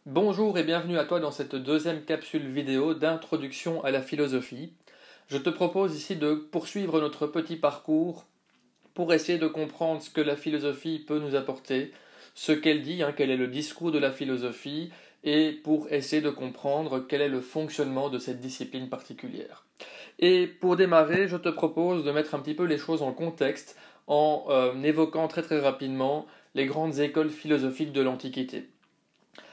Bonjour et bienvenue à toi dans cette deuxième capsule vidéo d'introduction à la philosophie. Je te propose ici de poursuivre notre petit parcours pour essayer de comprendre ce que la philosophie peut nous apporter, ce qu'elle dit, quel est le discours de la philosophie, et pour essayer de comprendre quel est le fonctionnement de cette discipline particulière. Et pour démarrer, je te propose de mettre un petit peu les choses en contexte en évoquant très très rapidement les grandes écoles philosophiques de l'Antiquité.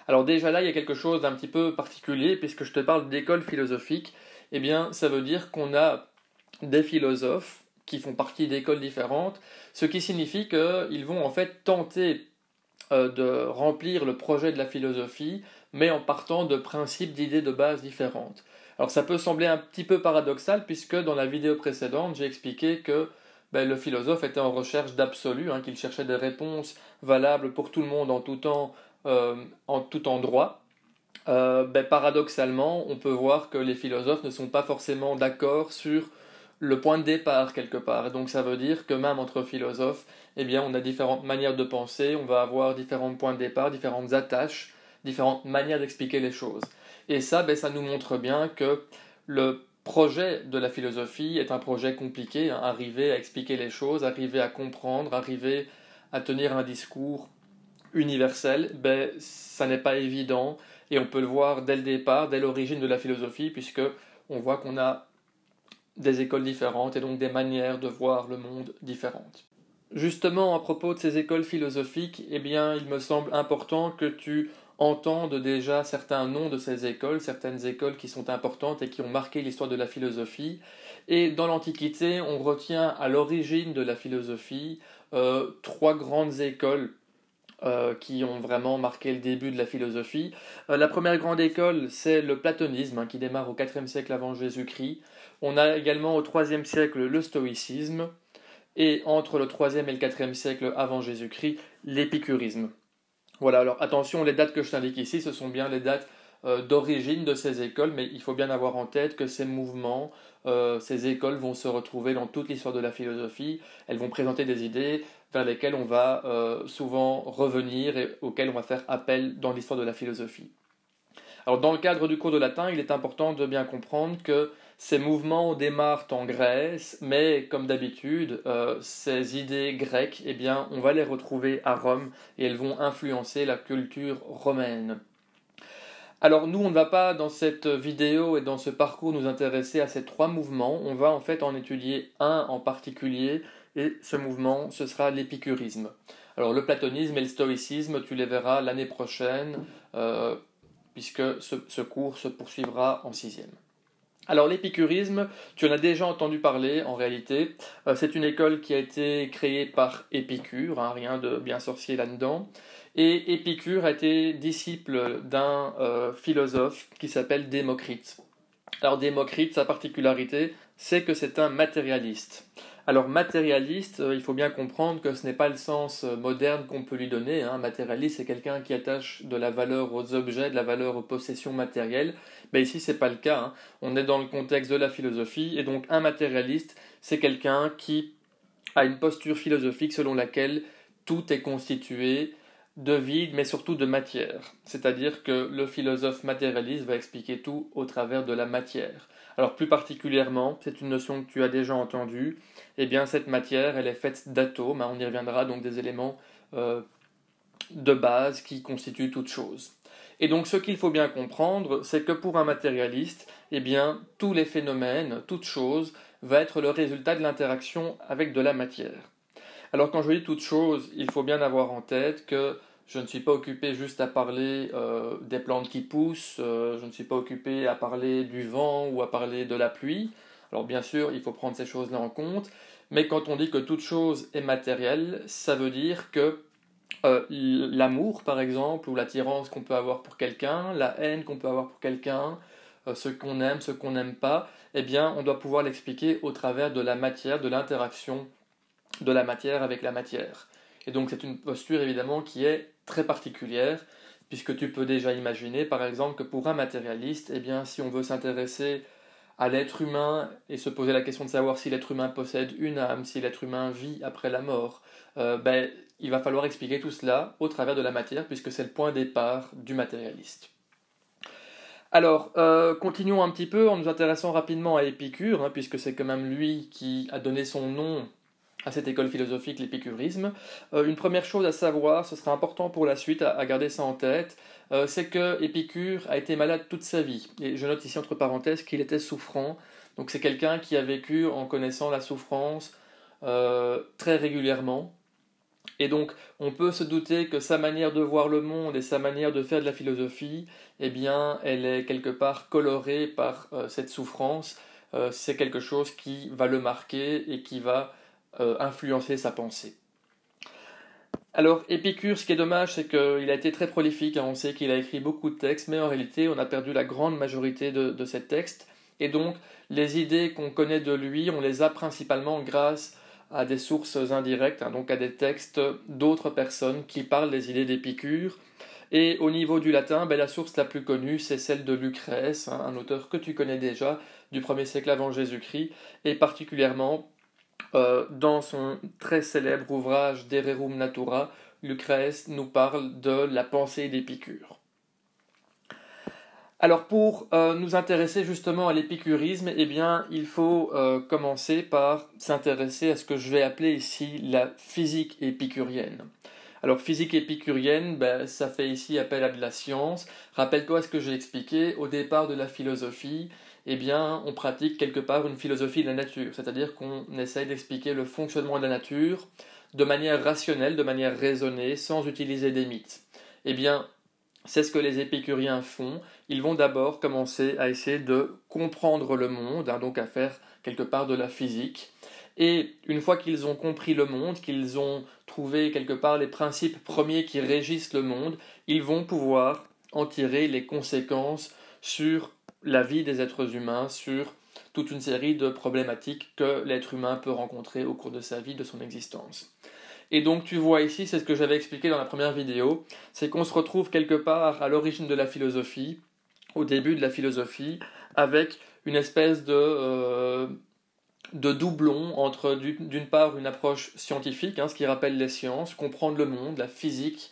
Alors déjà là, il y a quelque chose d'un petit peu particulier, puisque je te parle d'école philosophique, eh bien ça veut dire qu'on a des philosophes qui font partie d'écoles différentes, ce qui signifie qu'ils vont en fait tenter de remplir le projet de la philosophie, mais en partant de principes, d'idées de base différentes. Alors ça peut sembler un petit peu paradoxal, puisque dans la vidéo précédente, j'ai expliqué que le philosophe était en recherche d'absolu, qu'il cherchait des réponses valables pour tout le monde en tout temps, en tout endroit. Paradoxalement, on peut voir que les philosophes ne sont pas forcément d'accord sur le point de départ quelque part. Et donc ça veut dire que même entre philosophes, eh bien, on a différentes manières de penser, on va avoir différents points de départ, différentes attaches, différentes manières d'expliquer les choses. Et ça, ça nous montre bien que le projet de la philosophie est un projet compliqué, arriver à expliquer les choses, arriver à comprendre, arriver à tenir un discours universel, ça n'est pas évident, et on peut le voir dès le départ, dès l'origine de la philosophie, puisque on voit qu'on a des écoles différentes et donc des manières de voir le monde différentes. Justement, à propos de ces écoles philosophiques, eh bien, il me semble important que tu entendes déjà certains noms de ces écoles, certaines écoles qui sont importantes et qui ont marqué l'histoire de la philosophie. Et dans l'Antiquité, on retient à l'origine de la philosophie trois grandes écoles qui ont vraiment marqué le début de la philosophie. La première grande école, c'est le platonisme, qui démarre au IVe siècle avant Jésus-Christ. On a également au IIIe siècle le stoïcisme, et entre le IIIe et le IVe siècle avant Jésus-Christ, l'épicurisme. Voilà, alors attention, les dates que je t'indique ici, ce sont bien les dates d'origine de ces écoles, mais il faut bien avoir en tête que ces mouvements, ces écoles vont se retrouver dans toute l'histoire de la philosophie, elles vont présenter des idées vers lesquelles on va souvent revenir et auxquelles on va faire appel dans l'histoire de la philosophie. Alors dans le cadre du cours de latin, il est important de bien comprendre que ces mouvements démarrent en Grèce, mais comme d'habitude, ces idées grecques, eh bien, on va les retrouver à Rome et elles vont influencer la culture romaine. Alors nous, on ne va pas dans cette vidéo et dans ce parcours nous intéresser à ces trois mouvements, on va en fait en étudier un en particulier, et ce mouvement, ce sera l'épicurisme. Alors le platonisme et le stoïcisme, tu les verras l'année prochaine, puisque ce cours se poursuivra en sixième. Alors l'épicurisme, tu en as déjà entendu parler en réalité, c'est une école qui a été créée par Épicure, rien de bien sorcier là-dedans, et Épicure a été disciple d'un philosophe qui s'appelle Démocrite. Alors Démocrite, sa particularité, c'est que c'est un matérialiste. Alors matérialiste, il faut bien comprendre que ce n'est pas le sens moderne qu'on peut lui donner. Matérialiste, c'est quelqu'un qui attache de la valeur aux objets, de la valeur aux possessions matérielles. Mais ici, c'est pas le cas. On est dans le contexte de la philosophie, et donc un matérialiste, c'est quelqu'un qui a une posture philosophique selon laquelle tout est constitué de vide, mais surtout de matière. C'est-à-dire que le philosophe matérialiste va expliquer tout au travers de la matière. Alors plus particulièrement, c'est une notion que tu as déjà entendue, eh bien cette matière, elle est faite d'atomes, on y reviendra, donc des éléments de base qui constituent toute chose. Et donc ce qu'il faut bien comprendre, c'est que pour un matérialiste, eh bien tous les phénomènes, toute chose, va être le résultat de l'interaction avec de la matière. Alors quand je dis toute chose, il faut bien avoir en tête que je ne suis pas occupé juste à parler des plantes qui poussent, je ne suis pas occupé à parler du vent ou à parler de la pluie. Alors bien sûr, il faut prendre ces choses-là en compte, mais quand on dit que toute chose est matérielle, ça veut dire que l'amour, par exemple, ou l'attirance qu'on peut avoir pour quelqu'un, la haine qu'on peut avoir pour quelqu'un, ce qu'on aime, ce qu'on n'aime pas, eh bien, on doit pouvoir l'expliquer au travers de la matière, de l'interaction de la matière avec la matière. Et donc c'est une posture évidemment qui est très particulière, puisque tu peux déjà imaginer par exemple que pour un matérialiste, eh bien si on veut s'intéresser à l'être humain et se poser la question de savoir si l'être humain possède une âme, si l'être humain vit après la mort, il va falloir expliquer tout cela au travers de la matière, puisque c'est le point de départ du matérialiste. Alors, continuons un petit peu en nous intéressant rapidement à Épicure, puisque c'est quand même lui qui a donné son nom à cette école philosophique, l'épicurisme. Une première chose à savoir, ce sera important pour la suite à garder ça en tête, c'est que Épicure a été malade toute sa vie. Et je note ici entre parenthèses qu'il était souffrant. Donc c'est quelqu'un qui a vécu en connaissant la souffrance très régulièrement. Et donc, on peut se douter que sa manière de voir le monde et sa manière de faire de la philosophie, eh bien, elle est quelque part colorée par cette souffrance. C'est quelque chose qui va le marquer et qui va influencer sa pensée. Alors, Épicure, ce qui est dommage, c'est qu'il a été très prolifique. On sait qu'il a écrit beaucoup de textes, mais en réalité, on a perdu la grande majorité de ces textes. Et donc, les idées qu'on connaît de lui, on les a principalement grâce à des sources indirectes, donc à des textes d'autres personnes qui parlent des idées d'Épicure. Et au niveau du latin, la source la plus connue, c'est celle de Lucrèce, un auteur que tu connais déjà, du 1er siècle avant Jésus-Christ, et particulièrement dans son très célèbre ouvrage De Rerum Natura, Lucrèce nous parle de la pensée d'Épicure. Alors pour nous intéresser justement à l'épicurisme, eh bien il faut commencer par s'intéresser à ce que je vais appeler ici la physique épicurienne. Alors physique épicurienne, ça fait ici appel à de la science. Rappelle-toi ce que j'ai expliqué au départ de la philosophie. Eh bien, on pratique quelque part une philosophie de la nature, c'est-à-dire qu'on essaye d'expliquer le fonctionnement de la nature de manière rationnelle, de manière raisonnée, sans utiliser des mythes. Eh bien, c'est ce que les épicuriens font. Ils vont d'abord commencer à essayer de comprendre le monde, donc à faire quelque part de la physique. Et une fois qu'ils ont compris le monde, qu'ils ont trouvé quelque part les principes premiers qui régissent le monde, ils vont pouvoir en tirer les conséquences sur la vie des êtres humains, sur toute une série de problématiques que l'être humain peut rencontrer au cours de sa vie, de son existence. Et donc tu vois ici, c'est ce que j'avais expliqué dans la première vidéo, c'est qu'on se retrouve quelque part à l'origine de la philosophie, au début de la philosophie, avec une espèce de doublon entre d'une part une approche scientifique, ce qui rappelle les sciences, comprendre le monde, la physique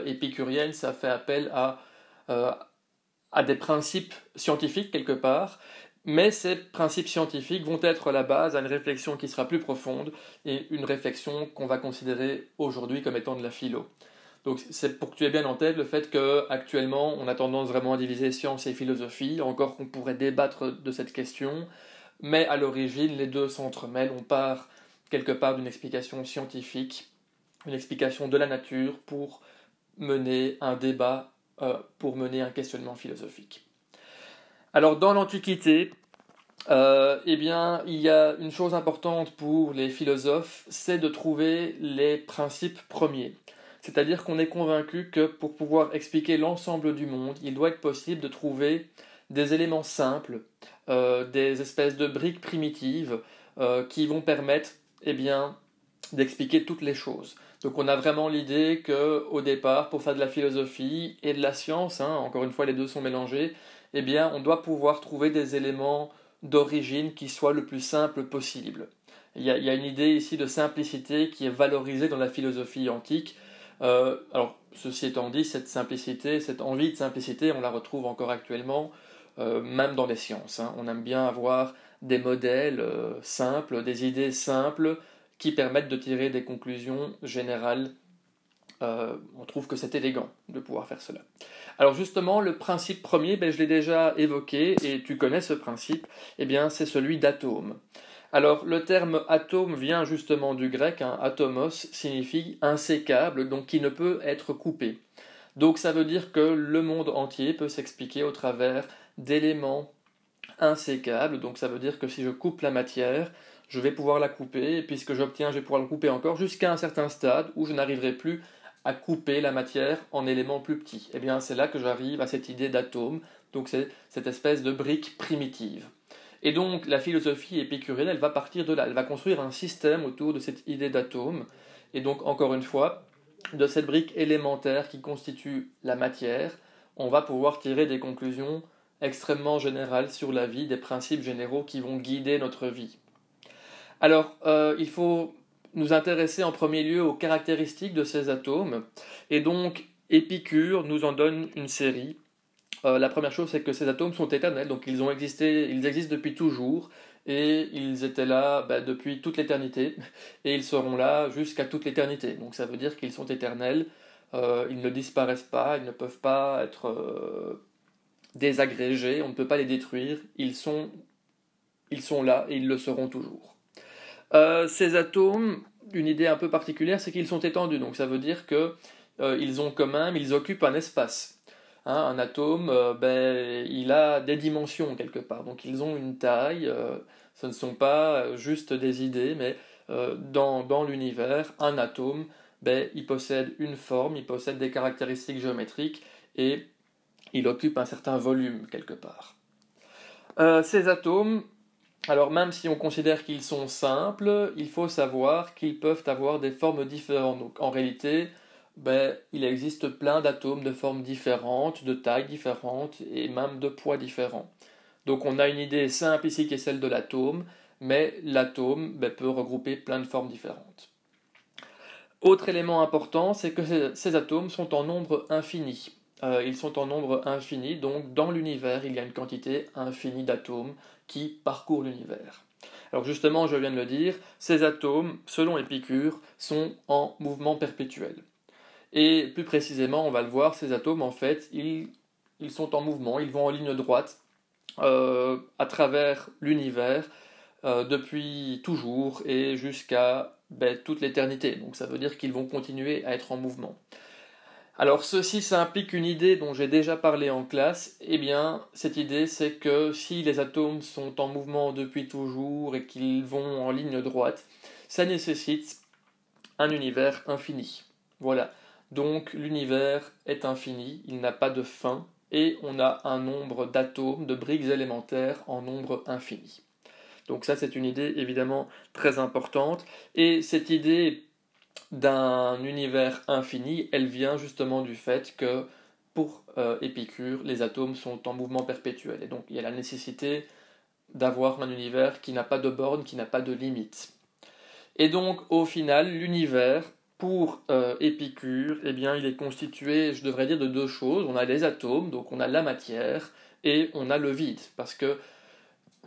épicurienne, ça fait appel à des principes scientifiques quelque part, mais ces principes scientifiques vont être la base à une réflexion qui sera plus profonde et une réflexion qu'on va considérer aujourd'hui comme étant de la philo. Donc c'est pour que tu aies bien en tête le fait qu'actuellement on a tendance vraiment à diviser science et philosophie, encore qu'on pourrait débattre de cette question, mais à l'origine les deux s'entremêlent, on part quelque part d'une explication scientifique, une explication de la nature pour mener un débat, pour mener un questionnement philosophique. Alors dans l'Antiquité, eh bien, il y a une chose importante pour les philosophes, c'est de trouver les principes premiers. C'est-à-dire qu'on est convaincu que pour pouvoir expliquer l'ensemble du monde, il doit être possible de trouver des éléments simples, des espèces de briques primitives qui vont permettre eh bien, d'expliquer toutes les choses. Donc on a vraiment l'idée qu'au départ, pour faire de la philosophie et de la science, encore une fois les deux sont mélangés, eh bien on doit pouvoir trouver des éléments d'origine qui soient le plus simple possible. Il y a une idée ici de simplicité qui est valorisée dans la philosophie antique. Alors ceci étant dit, cette simplicité, cette envie de simplicité, on la retrouve encore actuellement, même dans les sciences. On aime bien avoir des modèles simples, des idées simples, qui permettent de tirer des conclusions générales. On trouve que c'est élégant de pouvoir faire cela. Alors justement, le principe premier, je l'ai déjà évoqué, et tu connais ce principe, c'est celui d'atome. Alors le terme atome vient justement du grec, atomos signifie insécable, donc qui ne peut être coupé. Donc ça veut dire que le monde entier peut s'expliquer au travers d'éléments insécables, donc ça veut dire que si je coupe la matière, je vais pouvoir la couper, et puis ce que j'obtiens, je vais pouvoir la couper encore jusqu'à un certain stade où je n'arriverai plus à couper la matière en éléments plus petits. Et bien c'est là que j'arrive à cette idée d'atome, donc c'est cette espèce de brique primitive. Et donc la philosophie épicurienne, elle va partir de là, elle va construire un système autour de cette idée d'atome, et donc encore une fois, de cette brique élémentaire qui constitue la matière, on va pouvoir tirer des conclusions extrêmement général sur la vie, des principes généraux qui vont guider notre vie. Alors, il faut nous intéresser en premier lieu aux caractéristiques de ces atomes, et donc Épicure nous en donne une série. La première chose, c'est que ces atomes sont éternels, donc ils existent depuis toujours, et ils étaient là depuis toute l'éternité, et ils seront là jusqu'à toute l'éternité. Donc ça veut dire qu'ils sont éternels, ils ne disparaissent pas, ils ne peuvent pas être désagrégés, on ne peut pas les détruire, ils sont là et ils le seront toujours. Ces atomes, une idée un peu particulière, c'est qu'ils sont étendus, donc ça veut dire que ils ont quand même, ils occupent un espace. Hein, un atome, il a des dimensions quelque part, donc ils ont une taille, ce ne sont pas juste des idées, mais dans l'univers, un atome, il possède une forme, il possède des caractéristiques géométriques, et il occupe un certain volume quelque part. Ces atomes, alors même si on considère qu'ils sont simples, il faut savoir qu'ils peuvent avoir des formes différentes. Donc en réalité, il existe plein d'atomes de formes différentes, de tailles différentes et même de poids différents. Donc on a une idée simple ici qui est celle de l'atome, mais l'atome peut regrouper plein de formes différentes. Autre élément important, c'est que ces atomes sont en nombre infini. Ils sont en nombre infini, donc dans l'univers, il y a une quantité infinie d'atomes qui parcourent l'univers. Alors justement, je viens de le dire, ces atomes, selon Épicure, sont en mouvement perpétuel. Et plus précisément, on va le voir, ces atomes, en fait, ils sont en mouvement, ils vont en ligne droite à travers l'univers depuis toujours et jusqu'à toute l'éternité. Donc ça veut dire qu'ils vont continuer à être en mouvement. Alors ceci, ça implique une idée dont j'ai déjà parlé en classe. Eh bien, cette idée, c'est que si les atomes sont en mouvement depuis toujours et qu'ils vont en ligne droite, ça nécessite un univers infini. Voilà. Donc l'univers est infini, il n'a pas de fin, et on a un nombre d'atomes, de briques élémentaires en nombre infini. Donc ça, c'est une idée évidemment très importante. Et cette idée d'un univers infini, elle vient justement du fait que pour Épicure, les atomes sont en mouvement perpétuel. Et donc il y a la nécessité d'avoir un univers qui n'a pas de borne, qui n'a pas de limite. Et donc au final, l'univers, pour Épicure, eh bien, il est constitué, je devrais dire, de deux choses. On a les atomes, donc on a la matière, et on a le vide. Parce que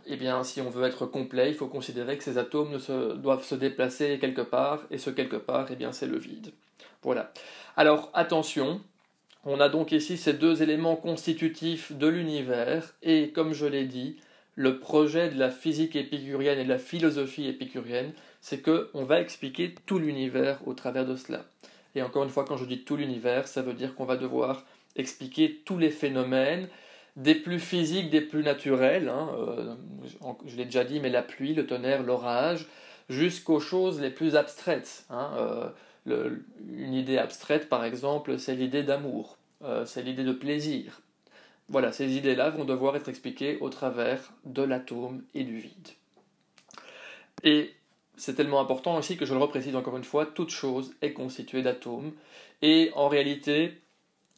eh bien, si on veut être complet, il faut considérer que ces atomes doivent se déplacer quelque part, et ce quelque part, eh bien, c'est le vide. Voilà. Alors, attention, on a donc ici ces deux éléments constitutifs de l'univers, et comme je l'ai dit, le projet de la physique épicurienne et de la philosophie épicurienne, c'est qu'on va expliquer tout l'univers au travers de cela. Et encore une fois, quand je dis tout l'univers, ça veut dire qu'on va devoir expliquer tous les phénomènes, des plus physiques, des plus naturels, je l'ai déjà dit, mais la pluie, le tonnerre, l'orage, jusqu'aux choses les plus abstraites. Une idée abstraite, par exemple, c'est l'idée d'amour, c'est l'idée de plaisir. Voilà, ces idées-là vont devoir être expliquées au travers de l'atome et du vide. Et c'est tellement important aussi que je le reprécise encore une fois, toute chose est constituée d'atomes, et en réalité,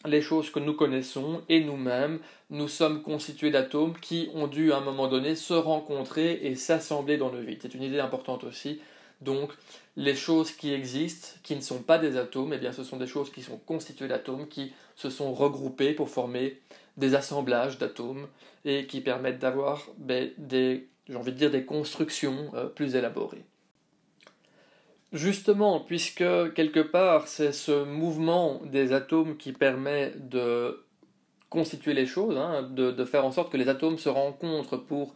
les choses que nous connaissons et nous-mêmes, nous sommes constitués d'atomes qui ont dû à un moment donné se rencontrer et s'assembler dans le vide. C'est une idée importante aussi. Donc, les choses qui existent, qui ne sont pas des atomes, eh bien, ce sont des choses qui sont constituées d'atomes, qui se sont regroupées pour former des assemblages d'atomes et qui permettent d'avoir des constructions plus élaborées. Justement, puisque quelque part c'est ce mouvement des atomes qui permet de constituer les choses, de faire en sorte que les atomes se rencontrent pour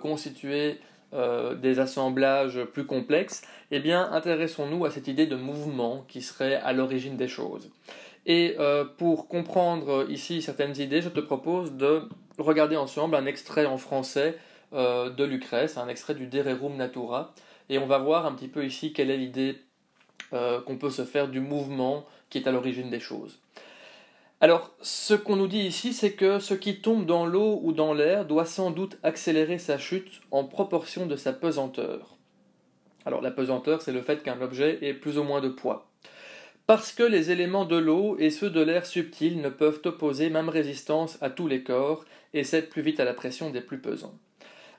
constituer des assemblages plus complexes, eh bien intéressons-nous à cette idée de mouvement qui serait à l'origine des choses. Et pour comprendre ici certaines idées, je te propose de regarder ensemble un extrait en français de Lucrèce, un extrait du De Rerum Natura, et on va voir un petit peu ici quelle est l'idée qu'on peut se faire du mouvement qui est à l'origine des choses. Alors, ce qu'on nous dit ici, c'est que ce qui tombe dans l'eau ou dans l'air doit sans doute accélérer sa chute en proportion de sa pesanteur. Alors, la pesanteur, c'est le fait qu'un objet ait plus ou moins de poids. Parce que les éléments de l'eau et ceux de l'air subtil ne peuvent opposer même résistance à tous les corps et cèdent plus vite à la pression des plus pesants.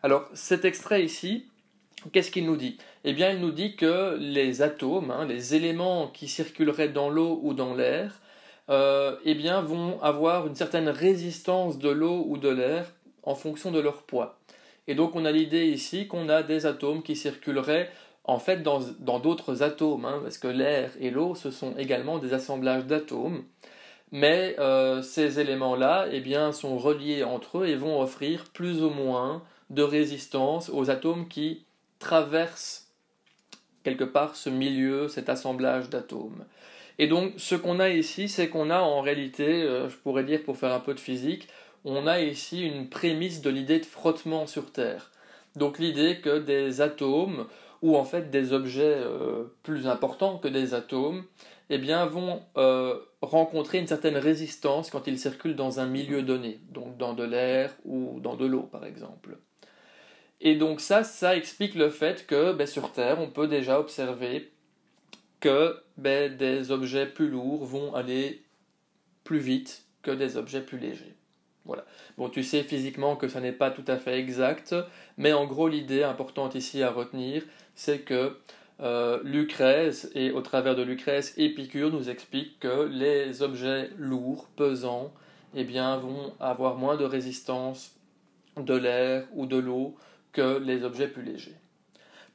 Alors cet extrait ici, qu'est-ce qu'il nous dit? Eh bien il nous dit que les atomes, les éléments qui circuleraient dans l'eau ou dans l'air, eh bien, vont avoir une certaine résistance de l'eau ou de l'air en fonction de leur poids. Et donc on a l'idée ici qu'on a des atomes qui circuleraient en fait dans d'autres atomes, parce que l'air et l'eau ce sont également des assemblages d'atomes, mais ces éléments-là eh bien, sont reliés entre eux et vont offrir plus ou moins de résistance aux atomes qui traversent quelque part ce milieu, cet assemblage d'atomes. Et donc ce qu'on a ici, c'est qu'on a en réalité, je pourrais dire pour faire un peu de physique, on a ici une prémisse de l'idée de frottement sur Terre. Donc l'idée que des atomes, ou en fait des objets plus importants que des atomes, eh bien, vont rencontrer une certaine résistance quand ils circulent dans un milieu donné, donc dans de l'air ou dans de l'eau par exemple. Et donc ça explique le fait que sur Terre, on peut déjà observer que des objets plus lourds vont aller plus vite que des objets plus légers. Voilà. Bon, tu sais physiquement que ça n'est pas tout à fait exact, mais en gros l'idée importante ici à retenir, c'est que Lucrèce, et au travers de Lucrèce, Épicure nous explique que les objets lourds, pesants, eh bien, vont avoir moins de résistance de l'air ou de l'eau que les objets plus légers.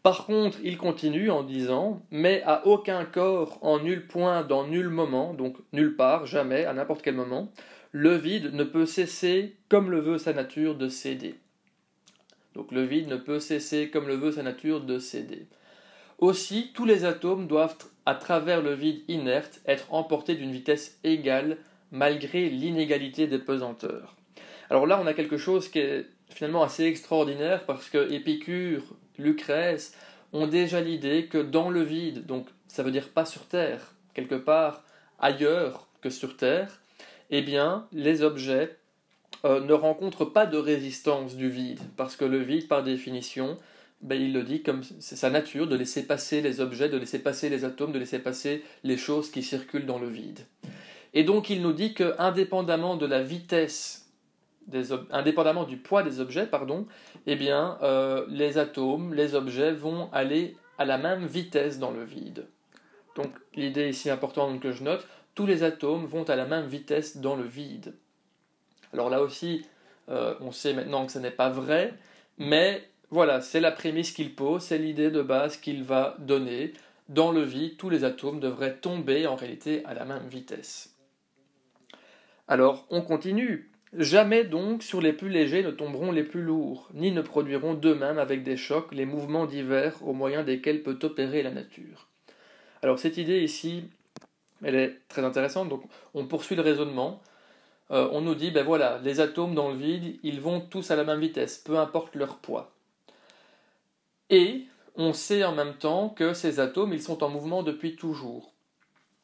Par contre, il continue en disant « Mais à aucun corps, en nul point, dans nul moment, donc nulle part, jamais, à n'importe quel moment, le vide ne peut cesser, comme le veut sa nature, de céder. » Donc le vide ne peut cesser, comme le veut sa nature, de céder. Aussi, tous les atomes doivent, à travers le vide inerte, être emportés d'une vitesse égale, malgré l'inégalité des pesanteurs. Alors là, on a quelque chose qui est finalement assez extraordinaire, parce que Épicure, Lucrèce ont déjà l'idée que dans le vide, donc ça veut dire pas sur Terre, quelque part ailleurs que sur Terre, eh bien les objets ne rencontrent pas de résistance du vide, parce que le vide par définition, il le dit comme c'est sa nature de laisser passer les objets, de laisser passer les atomes, de laisser passer les choses qui circulent dans le vide. Et donc il nous dit que indépendamment de la vitesse indépendamment du poids des objets, eh bien, les atomes, les objets vont aller à la même vitesse dans le vide. Donc l'idée ici importante que je note, tous les atomes vont à la même vitesse dans le vide. Alors là aussi, on sait maintenant que ce n'est pas vrai, mais voilà, c'est la prémisse qu'il pose, c'est l'idée de base qu'il va donner. Dans le vide, tous les atomes devraient tomber en réalité à la même vitesse. Alors, on continue. Jamais donc sur les plus légers ne tomberont les plus lourds, ni ne produiront d'eux-mêmes avec des chocs les mouvements divers au moyen desquels peut opérer la nature. Alors cette idée ici, elle est très intéressante, donc on poursuit le raisonnement. On nous dit, voilà, les atomes dans le vide, ils vont tous à la même vitesse, peu importe leur poids. Et on sait en même temps que ces atomes, ils sont en mouvement depuis toujours.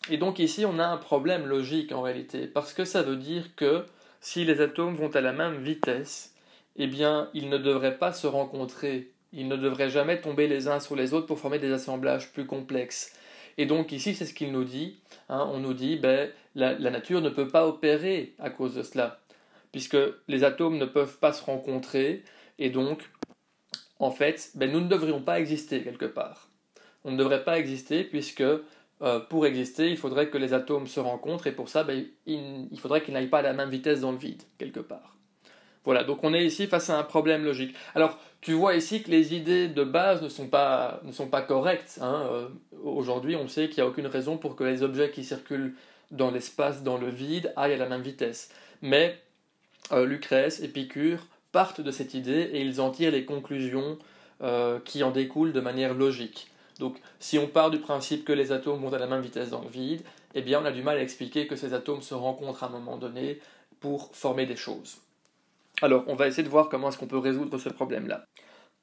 Et donc ici, on a un problème logique en réalité, parce que ça veut dire que si les atomes vont à la même vitesse, eh bien, ils ne devraient pas se rencontrer. Ils ne devraient jamais tomber les uns sur les autres pour former des assemblages plus complexes. Et donc ici, c'est ce qu'il nous dit. On nous dit, la nature ne peut pas opérer à cause de cela, puisque les atomes ne peuvent pas se rencontrer, et donc, en fait, nous ne devrions pas exister quelque part. On ne devrait pas exister, puisque pour exister, il faudrait que les atomes se rencontrent, et pour ça, il faudrait qu'ils n'aillent pas à la même vitesse dans le vide, quelque part. Voilà, donc on est ici face à un problème logique. Alors, tu vois ici que les idées de base ne sont pas correctes. Aujourd'hui, on sait qu'il n'y a aucune raison pour que les objets qui circulent dans l'espace, dans le vide, aillent à la même vitesse. Mais Lucrèce, Épicure partent de cette idée et ils en tirent les conclusions qui en découlent de manière logique. Donc, si on part du principe que les atomes vont à la même vitesse dans le vide, eh bien, on a du mal à expliquer que ces atomes se rencontrent à un moment donné pour former des choses. Alors, on va essayer de voir comment est-ce qu'on peut résoudre ce problème-là.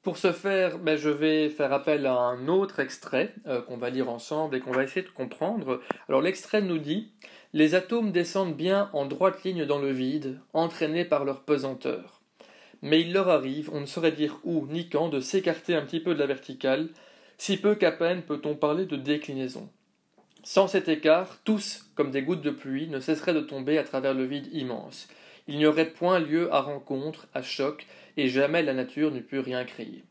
Pour ce faire, je vais faire appel à un autre extrait qu'on va lire ensemble et qu'on va essayer de comprendre. Alors, l'extrait nous dit « Les atomes descendent bien en droite ligne dans le vide, entraînés par leur pesanteur. Mais il leur arrive, on ne saurait dire où ni quand, de s'écarter un petit peu de la verticale, si peu qu'à peine peut-on parler de déclinaison. Sans cet écart, tous, comme des gouttes de pluie, ne cesseraient de tomber à travers le vide immense. Il n'y aurait point lieu à rencontre, à choc, et jamais la nature n'eût pu rien créer.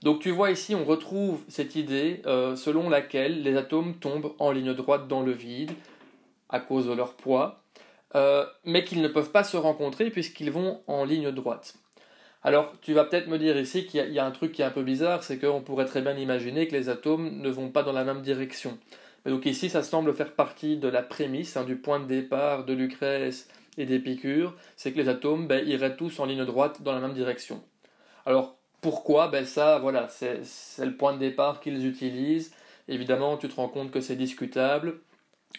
Donc tu vois ici, on retrouve cette idée selon laquelle les atomes tombent en ligne droite dans le vide à cause de leur poids, mais qu'ils ne peuvent pas se rencontrer puisqu'ils vont en ligne droite. Alors tu vas peut-être me dire ici qu'il y a un truc qui est un peu bizarre, c'est qu'on pourrait très bien imaginer que les atomes ne vont pas dans la même direction. Mais donc ici, ça semble faire partie de la prémisse, du point de départ de Lucrèce et d'Épicure, c'est que les atomes iraient tous en ligne droite dans la même direction. Alors pourquoi? Ça, voilà, c'est le point de départ qu'ils utilisent. Évidemment, tu te rends compte que c'est discutable,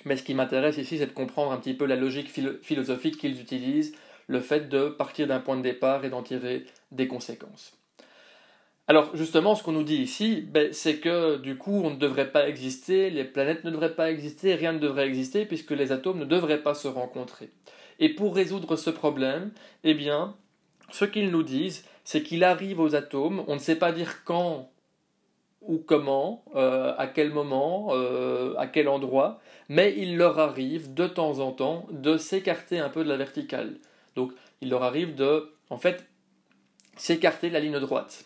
mais ce qui m'intéresse ici, c'est de comprendre un petit peu la logique philosophique qu'ils utilisent, le fait de partir d'un point de départ et d'en tirer des conséquences. Alors justement, ce qu'on nous dit ici, c'est que du coup, on ne devrait pas exister, les planètes ne devraient pas exister, rien ne devrait exister, puisque les atomes ne devraient pas se rencontrer. Et pour résoudre ce problème, eh bien, ce qu'ils nous disent, c'est qu'il arrive aux atomes, on ne sait pas dire quand ou comment, à quel moment, à quel endroit, mais il leur arrive de temps en temps de s'écarter un peu de la verticale. Donc il leur arrive de, en fait, s'écarter de la ligne droite.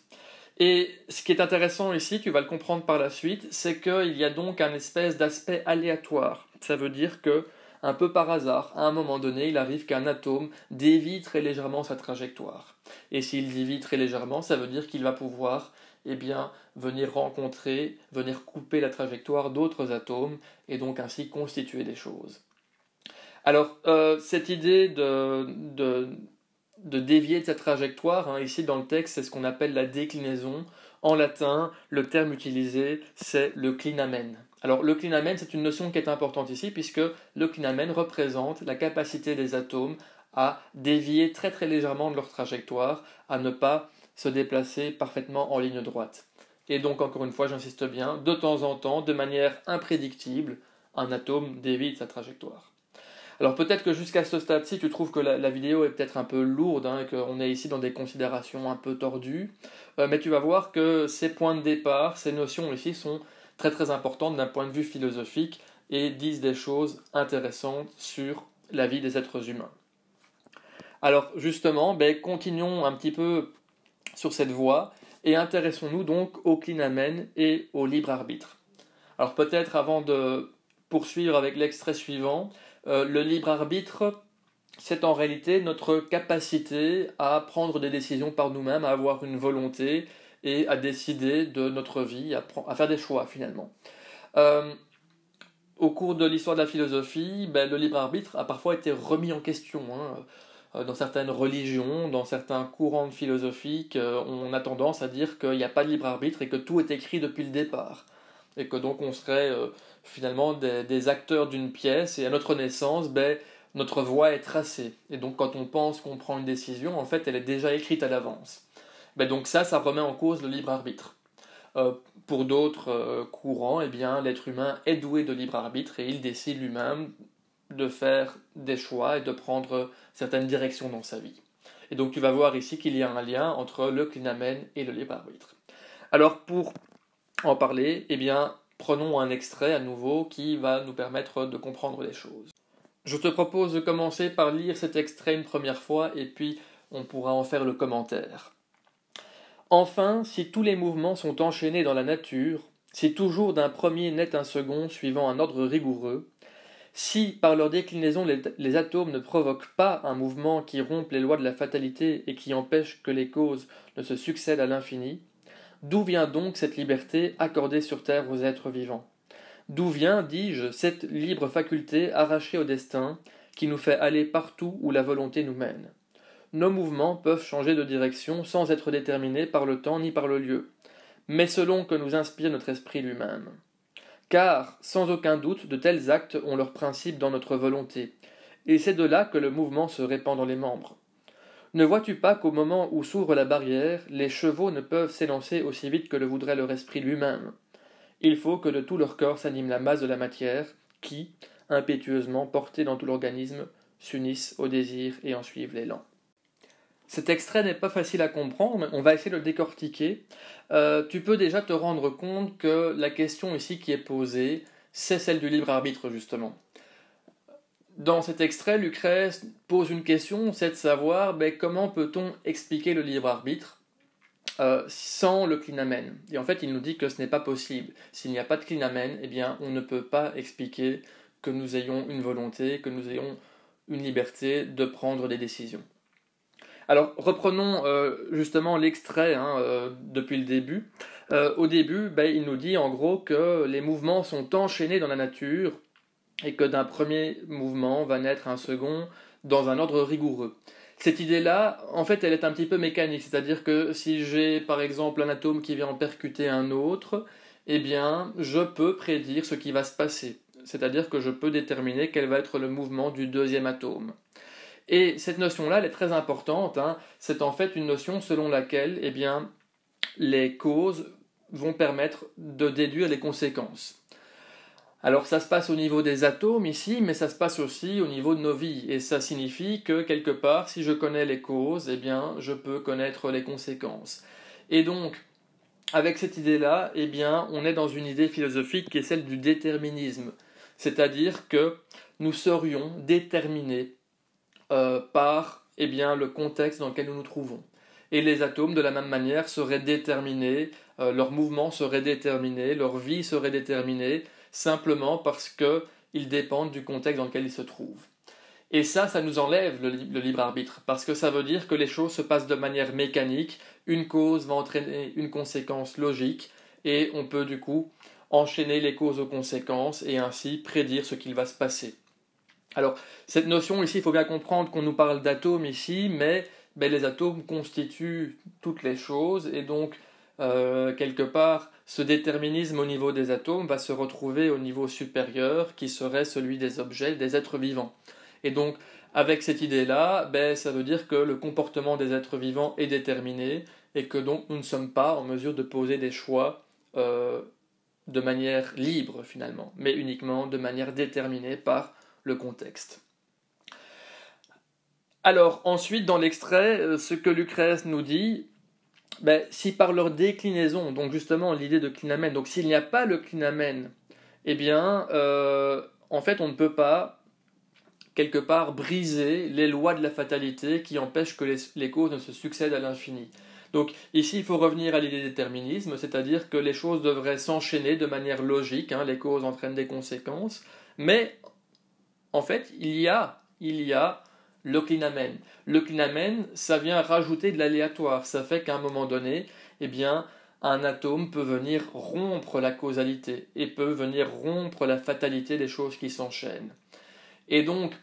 Et ce qui est intéressant ici, tu vas le comprendre par la suite, c'est qu'il y a donc un espèce d'aspect aléatoire. Ça veut dire que, un peu par hasard, à un moment donné, il arrive qu'un atome dévie très légèrement sa trajectoire. Et s'il dévie très légèrement, ça veut dire qu'il va pouvoir venir rencontrer, venir couper la trajectoire d'autres atomes, et donc ainsi constituer des choses. Alors, cette idée de dévier de sa trajectoire, ici dans le texte, c'est ce qu'on appelle la déclinaison. En latin, le terme utilisé, c'est le clinamen. Alors, le clinamen, c'est une notion qui est importante ici, puisque le clinamen représente la capacité des atomes à dévier très très légèrement de leur trajectoire, à ne pas se déplacer parfaitement en ligne droite. Et donc, encore une fois, j'insiste bien, de temps en temps, de manière imprédictible, un atome dévie de sa trajectoire. Alors peut-être que jusqu'à ce stade-ci, tu trouves que la vidéo est peut-être un peu lourde, et qu'on est ici dans des considérations un peu tordues, mais tu vas voir que ces points de départ, ces notions ici sont très très importantes d'un point de vue philosophique et disent des choses intéressantes sur la vie des êtres humains. Alors justement, continuons un petit peu sur cette voie et intéressons-nous donc au clinamen et au libre arbitre. Alors peut-être avant de poursuivre avec l'extrait suivant, le libre arbitre, c'est en réalité notre capacité à prendre des décisions par nous-mêmes, à avoir une volonté et à décider de notre vie, à faire des choix finalement. Au cours de l'histoire de la philosophie, le libre arbitre a parfois été remis en question. Dans certaines religions, dans certains courants philosophiques, on a tendance à dire qu'il n'y a pas de libre arbitre et que tout est écrit depuis le départ. Et que donc on serait finalement des acteurs d'une pièce, et à notre naissance, notre voie est tracée. Et donc quand on pense qu'on prend une décision, en fait elle est déjà écrite à l'avance. Donc ça remet en cause le libre arbitre. Pour d'autres courants, l'être humain est doué de libre arbitre et il décide lui-même de faire des choix et de prendre certaines directions dans sa vie. Et donc tu vas voir ici qu'il y a un lien entre le clinamen et le libre arbitre. Alors pour en parler, prenons un extrait à nouveau qui va nous permettre de comprendre les choses. Je te propose de commencer par lire cet extrait une première fois et puis on pourra en faire le commentaire. Enfin, si tous les mouvements sont enchaînés dans la nature, si toujours d'un premier naît un second suivant un ordre rigoureux, si par leur déclinaison les atomes ne provoquent pas un mouvement qui rompe les lois de la fatalité et qui empêche que les causes ne se succèdent à l'infini, d'où vient donc cette liberté accordée sur terre aux êtres vivants? D'où vient, dis-je, cette libre faculté arrachée au destin qui nous fait aller partout où la volonté nous mène? Nos mouvements peuvent changer de direction sans être déterminés par le temps ni par le lieu, mais selon que nous inspire notre esprit lui-même. Car, sans aucun doute, de tels actes ont leur principe dans notre volonté, et c'est de là que le mouvement se répand dans les membres. Ne vois-tu pas qu'au moment où s'ouvre la barrière, les chevaux ne peuvent s'élancer aussi vite que le voudrait leur esprit lui-même? Il faut que de tout leur corps s'anime la masse de la matière, qui, impétueusement portée dans tout l'organisme, s'unissent au désir et en suivent l'élan. Cet extrait n'est pas facile à comprendre, mais on va essayer de le décortiquer. Tu peux déjà te rendre compte que la question ici qui est posée, c'est celle du libre arbitre, justement. Dans cet extrait, Lucrèce pose une question, c'est de savoir comment peut-on expliquer le libre arbitre sans le clinamen. Et en fait, il nous dit que ce n'est pas possible. S'il n'y a pas de clinamen, eh bien, on ne peut pas expliquer que nous ayons une volonté, que nous ayons une liberté de prendre des décisions. Alors, reprenons justement l'extrait depuis le début. Au début, il nous dit en gros que les mouvements sont enchaînés dans la nature et que d'un premier mouvement va naître un second dans un ordre rigoureux. Cette idée-là, en fait, elle est un petit peu mécanique, c'est-à-dire que si j'ai par exemple un atome qui vient en percuter un autre, eh bien, je peux prédire ce qui va se passer, c'est-à-dire que je peux déterminer quel va être le mouvement du deuxième atome. Et cette notion-là, elle est très importante, c'est en fait une notion selon laquelle, eh bien, les causes vont permettre de déduire les conséquences. Alors ça se passe au niveau des atomes ici, mais ça se passe aussi au niveau de nos vies. Et ça signifie que quelque part, si je connais les causes, eh bien, je peux connaître les conséquences. Et donc, avec cette idée-là, eh bien, on est dans une idée philosophique qui est celle du déterminisme. C'est-à-dire que nous serions déterminés par le contexte dans lequel nous nous trouvons. Et les atomes, de la même manière, seraient déterminés, leur mouvement serait déterminé, leur vie serait déterminée, simplement parce qu'ils dépendent du contexte dans lequel ils se trouvent. Et ça nous enlève le libre arbitre, parce que ça veut dire que les choses se passent de manière mécanique, une cause va entraîner une conséquence logique, et on peut du coup enchaîner les causes aux conséquences, et ainsi prédire ce qu'il va se passer. Alors, cette notion ici, il faut bien comprendre qu'on nous parle d'atomes ici, mais les atomes constituent toutes les choses, et donc, quelque part, ce déterminisme au niveau des atomes va se retrouver au niveau supérieur, qui serait celui des objets, des êtres vivants. Et donc, avec cette idée-là, ça veut dire que le comportement des êtres vivants est déterminé, et que donc nous ne sommes pas en mesure de poser des choix de manière libre, finalement, mais uniquement de manière déterminée par le contexte. Alors, ensuite, dans l'extrait, ce que Lucrèce nous dit, si par leur déclinaison, donc justement l'idée de clinamen, donc s'il n'y a pas le clinamen, eh bien, en fait, on ne peut pas, quelque part, briser les lois de la fatalité qui empêchent que les causes ne se succèdent à l'infini. Donc ici, il faut revenir à l'idée de déterminisme, c'est-à-dire que les choses devraient s'enchaîner de manière logique, les causes entraînent des conséquences, mais en fait, il y a le clinamen. Le clinamen, ça vient rajouter de l'aléatoire. Ça fait qu'à un moment donné, eh bien, un atome peut venir rompre la causalité et peut venir rompre la fatalité des choses qui s'enchaînent. Et donc,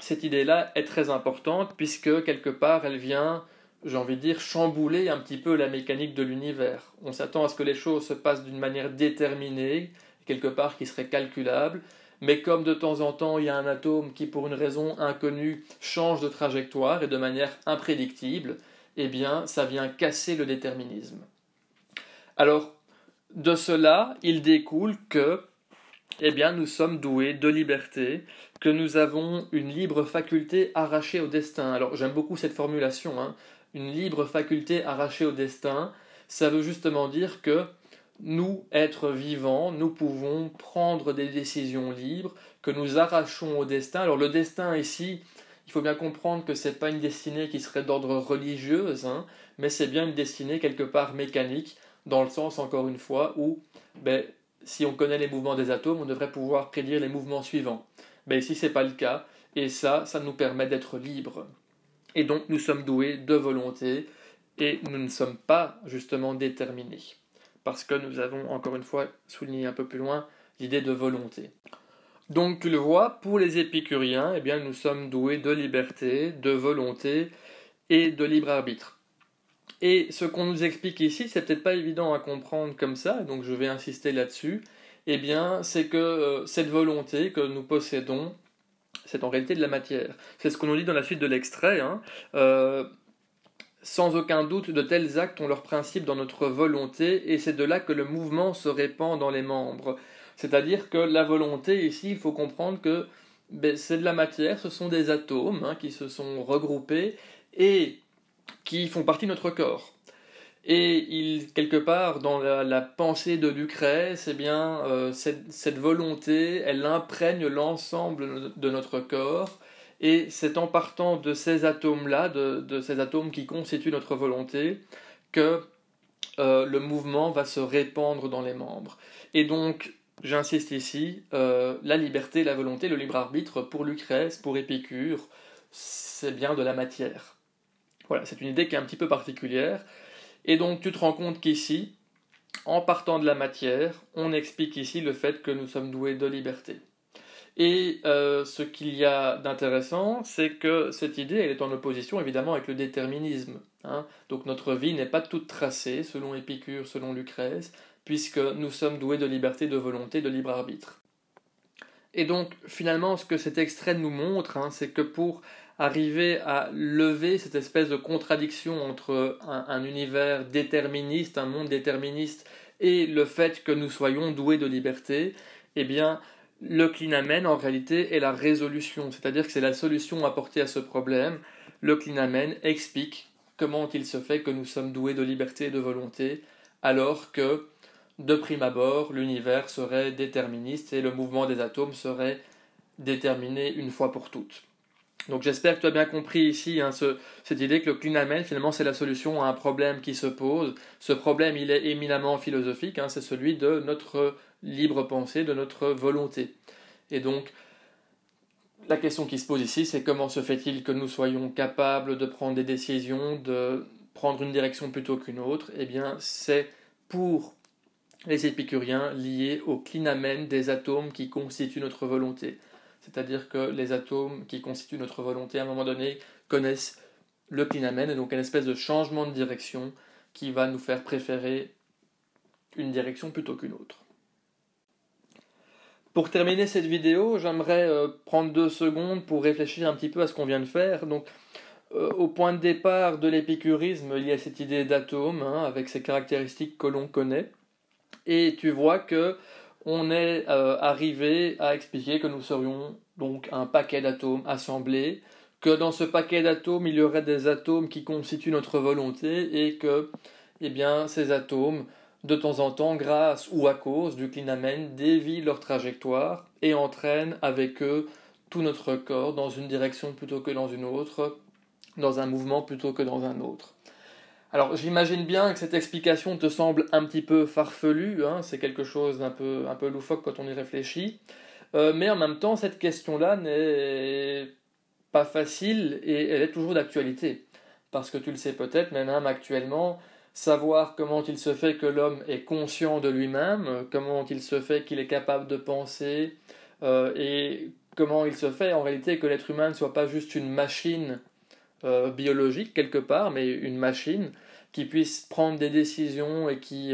cette idée-là est très importante puisque, quelque part, elle vient, j'ai envie de dire, chambouler un petit peu la mécanique de l'univers. On s'attend à ce que les choses se passent d'une manière déterminée, quelque part qui serait calculable, mais comme de temps en temps il y a un atome qui pour une raison inconnue change de trajectoire et de manière imprédictible, eh bien ça vient casser le déterminisme. Alors de cela il découle que nous sommes doués de liberté, que nous avons une libre faculté arrachée au destin. Alors j'aime beaucoup cette formulation, une libre faculté arrachée au destin, ça veut justement dire que nous, êtres vivants, nous pouvons prendre des décisions libres, que nous arrachons au destin. Alors le destin ici, il faut bien comprendre que ce n'est pas une destinée qui serait d'ordre religieuse, mais c'est bien une destinée quelque part mécanique, dans le sens, encore une fois, où si on connaît les mouvements des atomes, on devrait pouvoir prédire les mouvements suivants. Ici, ce n'est pas le cas, et ça nous permet d'être libres. Et donc, nous sommes doués de volonté, et nous ne sommes pas justement déterminés. Parce que nous avons, encore une fois, souligné un peu plus loin, l'idée de volonté. Donc, tu le vois, pour les épicuriens, nous sommes doués de liberté, de volonté et de libre arbitre. Et ce qu'on nous explique ici, c'est peut-être pas évident à comprendre comme ça, donc je vais insister là-dessus, c'est que cette volonté que nous possédons, c'est en réalité de la matière. C'est ce qu'on nous dit dans la suite de l'extrait, sans aucun doute, de tels actes ont leur principe dans notre volonté, et c'est de là que le mouvement se répand dans les membres. C'est-à-dire que la volonté, ici, il faut comprendre que c'est de la matière, ce sont des atomes qui se sont regroupés et qui font partie de notre corps. Et quelque part, dans la pensée de Lucrèce, eh bien, cette volonté, elle imprègne l'ensemble de notre corps, et c'est en partant de ces atomes-là, de ces atomes qui constituent notre volonté, que le mouvement va se répandre dans les membres. Et donc, j'insiste ici, la liberté, la volonté, le libre arbitre, pour Lucrèce, pour Épicure, c'est bien de la matière. Voilà, c'est une idée qui est un petit peu particulière. Et donc tu te rends compte qu'ici, en partant de la matière, on explique ici le fait que nous sommes doués de liberté. Et ce qu'il y a d'intéressant, c'est que cette idée, elle est en opposition évidemment avec le déterminisme. Donc notre vie n'est pas toute tracée, selon Épicure, selon Lucrèce, puisque nous sommes doués de liberté, de volonté, de libre arbitre. Et donc finalement, ce que cet extrait nous montre, c'est que pour arriver à lever cette espèce de contradiction entre un univers déterministe, un monde déterministe, et le fait que nous soyons doués de liberté, eh bien, le clinamen, en réalité, est la résolution, c'est-à-dire que c'est la solution apportée à ce problème. Le clinamen explique comment il se fait que nous sommes doués de liberté et de volonté, alors que, de prime abord, l'univers serait déterministe et le mouvement des atomes serait déterminé une fois pour toutes. Donc j'espère que tu as bien compris ici cette idée que le clinamen, finalement, c'est la solution à un problème qui se pose. Ce problème, il est éminemment philosophique, c'est celui de notre libre pensée, de notre volonté. Et donc, la question qui se pose ici, c'est comment se fait-il que nous soyons capables de prendre des décisions, de prendre une direction plutôt qu'une autre? Eh bien, c'est pour les épicuriens lié au clinamen des atomes qui constituent notre volonté. C'est-à-dire que les atomes qui constituent notre volonté, à un moment donné, connaissent le clinamen, et donc une espèce de changement de direction qui va nous faire préférer une direction plutôt qu'une autre. Pour terminer cette vidéo, j'aimerais prendre 2 secondes pour réfléchir un petit peu à ce qu'on vient de faire. Donc, au point de départ de l'épicurisme, il y a cette idée d'atome, avec ses caractéristiques que l'on connaît. Et tu vois que on est arrivé à expliquer que nous serions donc un paquet d'atomes assemblés, que dans ce paquet d'atomes, il y aurait des atomes qui constituent notre volonté, et que ces atomes, de temps en temps, grâce ou à cause du clinamen, dévient leur trajectoire et entraînent avec eux tout notre corps dans une direction plutôt que dans une autre, dans un mouvement plutôt que dans un autre. Alors j'imagine bien que cette explication te semble un petit peu farfelue, c'est quelque chose d'un peu loufoque quand on y réfléchit, mais en même temps cette question-là n'est pas facile et elle est toujours d'actualité, parce que tu le sais peut-être, mais même actuellement, savoir comment il se fait que l'homme est conscient de lui-même, comment il se fait qu'il est capable de penser, et comment il se fait en réalité que l'être humain ne soit pas juste une machine biologique quelque part, mais une machine qui puisse prendre des décisions et qui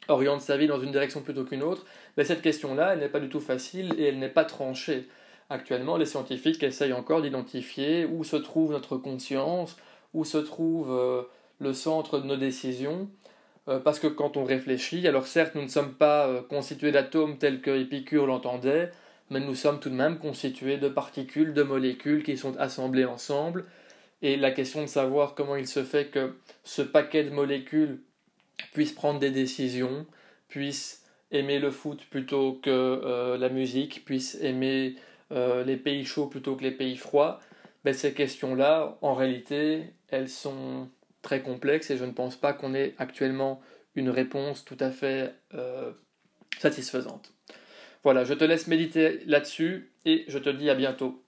oriente sa vie dans une direction plutôt qu'une autre, mais cette question-là, elle n'est pas du tout facile et elle n'est pas tranchée. Actuellement, les scientifiques essayent encore d'identifier où se trouve notre conscience, où se trouve le centre de nos décisions, parce que quand on réfléchit, alors certes, nous ne sommes pas constitués d'atomes tels que Épicure l'entendait, mais nous sommes tout de même constitués de particules, de molécules qui sont assemblées ensemble. Et la question de savoir comment il se fait que ce paquet de molécules puisse prendre des décisions, puisse aimer le foot plutôt que la musique, puisse aimer les pays chauds plutôt que les pays froids, ces questions-là, en réalité, elles sont très complexes et je ne pense pas qu'on ait actuellement une réponse tout à fait satisfaisante. Voilà, je te laisse méditer là-dessus et je te dis à bientôt.